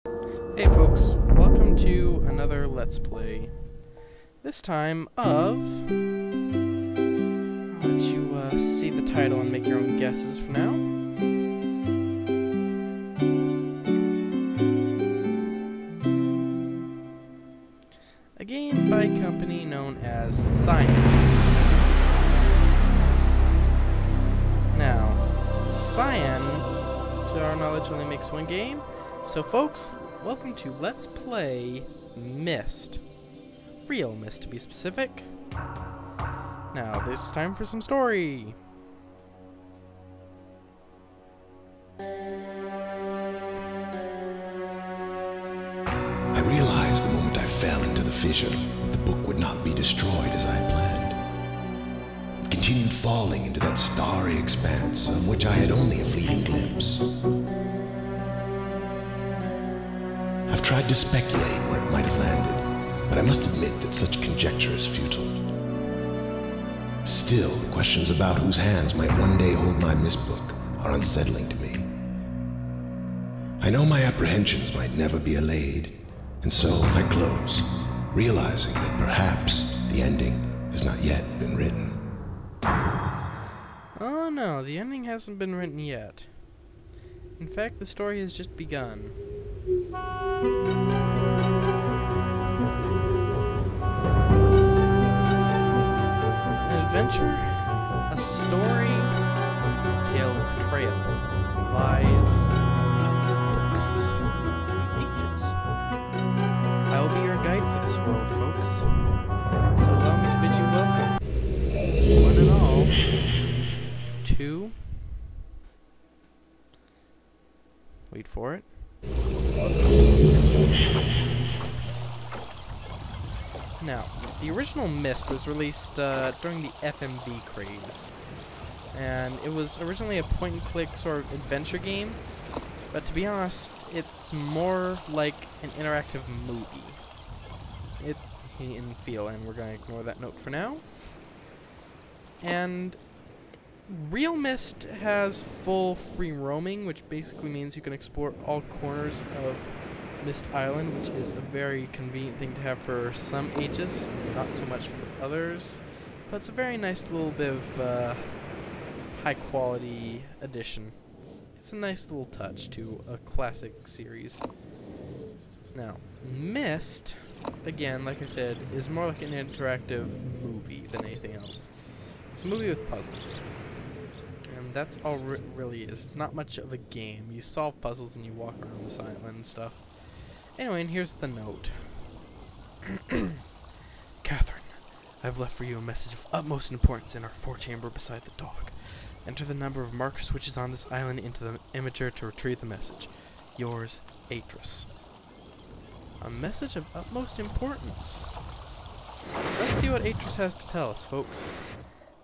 Hey folks, welcome to another Let's Play. This time of... I'll let you see the title and make your own guesses for now. A game by a company known as Cyan. Now, Cyan, to our knowledge, only makes one game. So folks, welcome to Let's Play Myst. realMyst to be specific. Now, this is time for some story. I realized the moment I fell into the fissure that the book would not be destroyed as I had planned. It continued falling into that starry expanse of which I had only a fleeting glimpse. I've tried to speculate where it might have landed, but I must admit that such conjecture is futile. Still, the questions about whose hands might one day hold my Myst book are unsettling to me. I know my apprehensions might never be allayed, and so I close, realizing that perhaps the ending has not yet been written. Oh no, the ending hasn't been written yet. In fact, the story has just begun. An adventure, a story, a tale of betrayal, lies, books, and pages. I will be your guide for this world, folks. So allow me to bid you welcome, one and all, to... Wait for it. Now, the original Myst was released during the FMV craze, and it was originally a point-and-click sort of adventure game, but to be honest, it's more like an interactive movie. In feel, and we're going to ignore that note for now. And realMyst has full free roaming, which basically means you can explore all corners of Myst Island, which is a very convenient thing to have for some ages, not so much for others, but it's a very nice little bit of high quality addition. It's a nice little touch to a classic series. Now, Myst, again, like I said, is more like an interactive movie than anything else. It's a movie with puzzles. And that's all it really is. It's not much of a game. You solve puzzles and you walk around this island and stuff. Anyway, and here's the note. Catherine, I've left for you a message of utmost importance in our forechamber beside the dog. Enter the number of marker switches on this island into the imager to retrieve the message. Yours, Atris. A message of utmost importance. Let's see what Atris has to tell us, folks.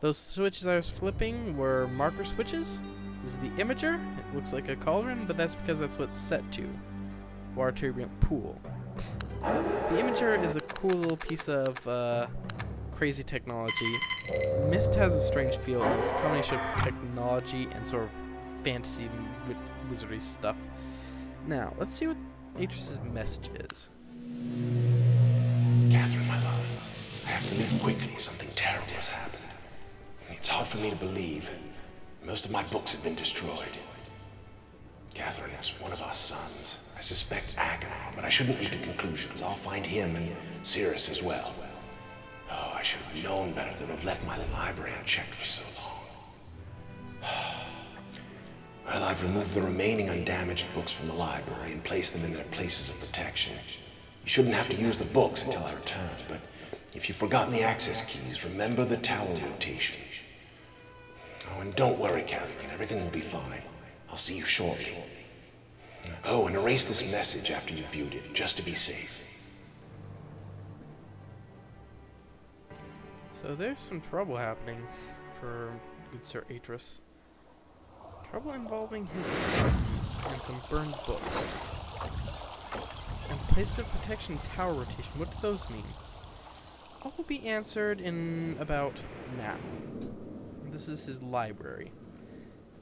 Those switches I was flipping were marker switches. This is the imager. It looks like a cauldron, but that's because that's what it's set to. Water turbulent pool. The imager is a cool little piece of crazy technology. Myst has a strange feel of combination of technology and sort of fantasy with wizardry stuff. Now, let's see what Atris's message is. Catherine, my love, I have to leave quickly. Something terrible has happened. It's hard for me to believe. Most of my books have been destroyed. Catherine, it's one of our sons. I suspect Agamemnon, but I shouldn't leap to conclusions. I'll find him and Sirius as well. Oh, I should have known better than to have left my library unchecked for so long. Well, I've removed the remaining undamaged books from the library and placed them in their places of protection. You shouldn't have to use the books until I return, but if you've forgotten the access keys, remember the tower rotation. Oh, and don't worry, Catherine. Everything will be fine. I'll see you shortly. Oh, and erase this message after you've viewed it, just to be safe. So there's some trouble happening for good Sir Atris. Trouble involving his sons and some burned books. And places of protection tower rotation. What do those mean? All will be answered in about now. This is his library.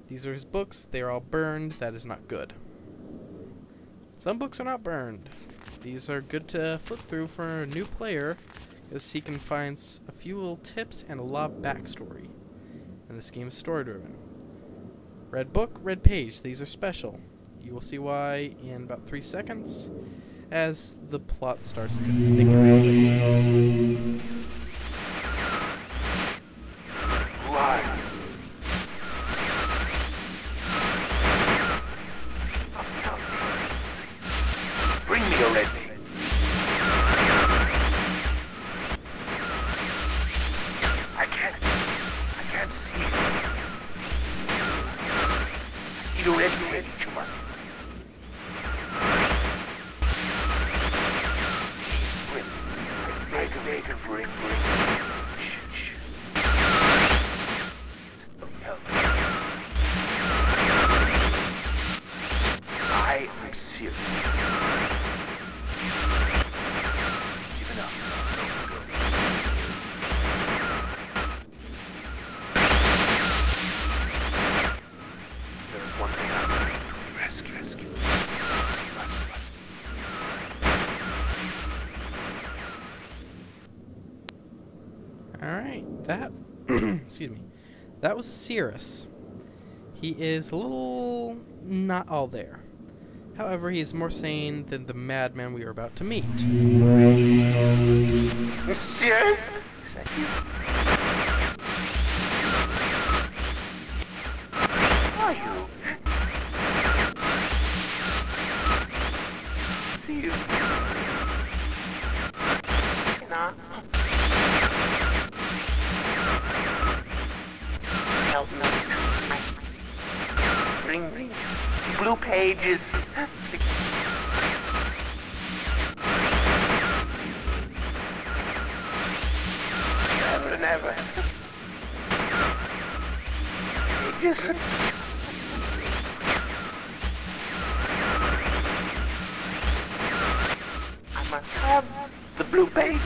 These are his books. They are all burned. That is not good. Some books are not burned. These are good to flip through for a new player, as he can find a few little tips and a lot of backstory. And this game is story-driven. Red book, red page. These are special. You will see why in about 3 seconds, as the plot starts to thicken slightly. Bring me a red page. I can't see. I need a red page, you must. Bring. Shh. Help me. I am serious. Give it up. There is one thing I need. Rescue. Alright, that excuse me. That was Cirrus. He is a little not all there. However, he is more sane than the madman we are about to meet. Serious? Is that you? Are you? See you. Nah. Help me. Bring blue pages. Never. Pages. I must have the blue page.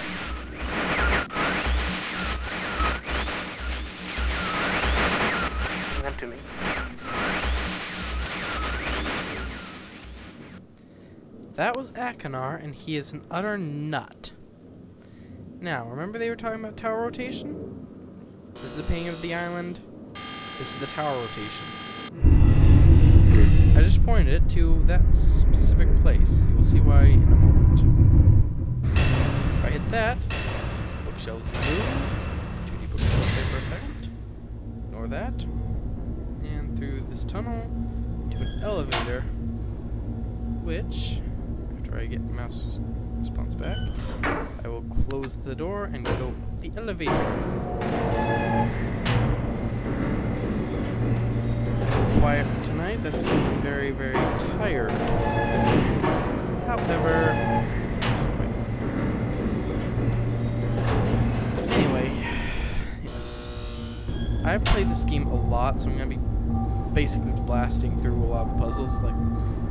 Bring them to me. That was Akanar, and he is an utter nut. Now, remember they were talking about tower rotation? This is the painting of the island. This is the tower rotation. I just pointed it to that specific place. You will see why in a moment. If I hit that, bookshelves move. 2D bookshelves stay for a second. Ignore that. And through this tunnel to an elevator, which, after I get mouse response back, I will close the door and go up the elevator. Quiet tonight, that's because I'm very, very tired. However, anyway, yes. I've played this game a lot, so I'm going to be basically blasting through a lot of the puzzles. Like,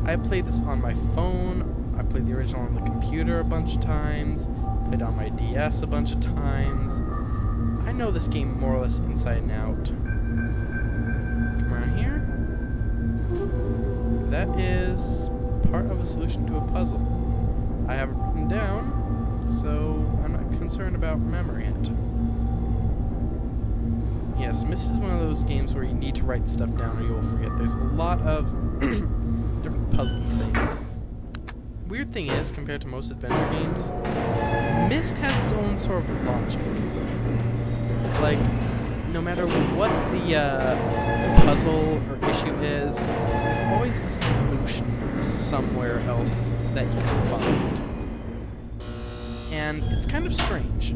I played this on my phone. I played the original on the computer a bunch of times, played on my DS a bunch of times. I know this game more or less inside and out. Come around here. That is part of a solution to a puzzle. I have it written down, so I'm not concerned about remembering it. Yes, Myst is one of those games where you need to write stuff down or you'll forget. There's a lot of different puzzle things. Weird thing is, compared to most adventure games, Myst has its own sort of logic. Like, no matter what the puzzle or issue is, there's always a solution somewhere else that you can find. And it's kind of strange.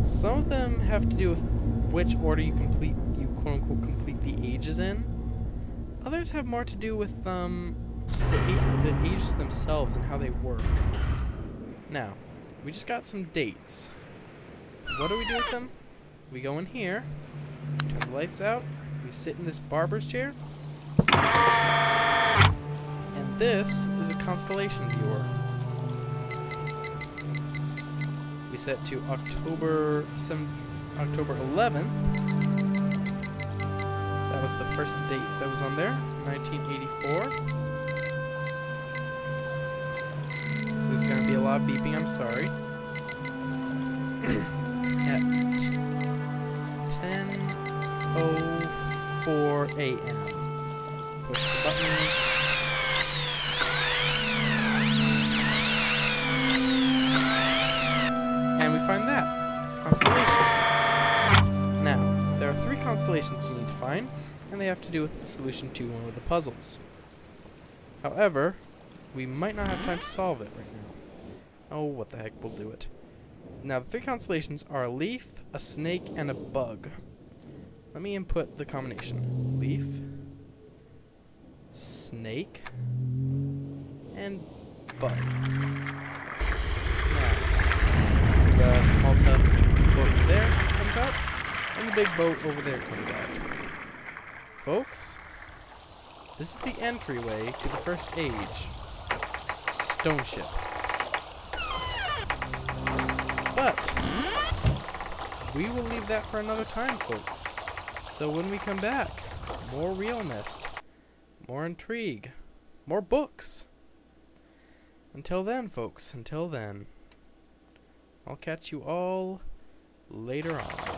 Some of them have to do with which order you quote-unquote complete the ages in. Others have more to do with the ages themselves and how they work. Now, we just got some dates. What do we do with them? We go in here, turn the lights out, we sit in this barber's chair, and this is a constellation viewer. We set to October 11th. That was the first date that was on there, 1984. lot of beeping, I'm sorry. At 10:04 a.m. Push the button. And we find that. It's a constellation. Now, there are 3 constellations you need to find, and they have to do with the solution to one of the puzzles. However, we might not have time to solve it right now. Oh, what the heck, we'll do it. Now, the 3 constellations are a leaf, a snake, and a bug. Let me input the combination. Leaf, snake, and bug. Now, the small boat there comes out, and the big boat over there comes out. Folks, this is the entryway to the first age, Stone Ship. But we will leave that for another time, folks. So when we come back, more realMyst, more intrigue, more books. Until then, folks, until then, I'll catch you all later on.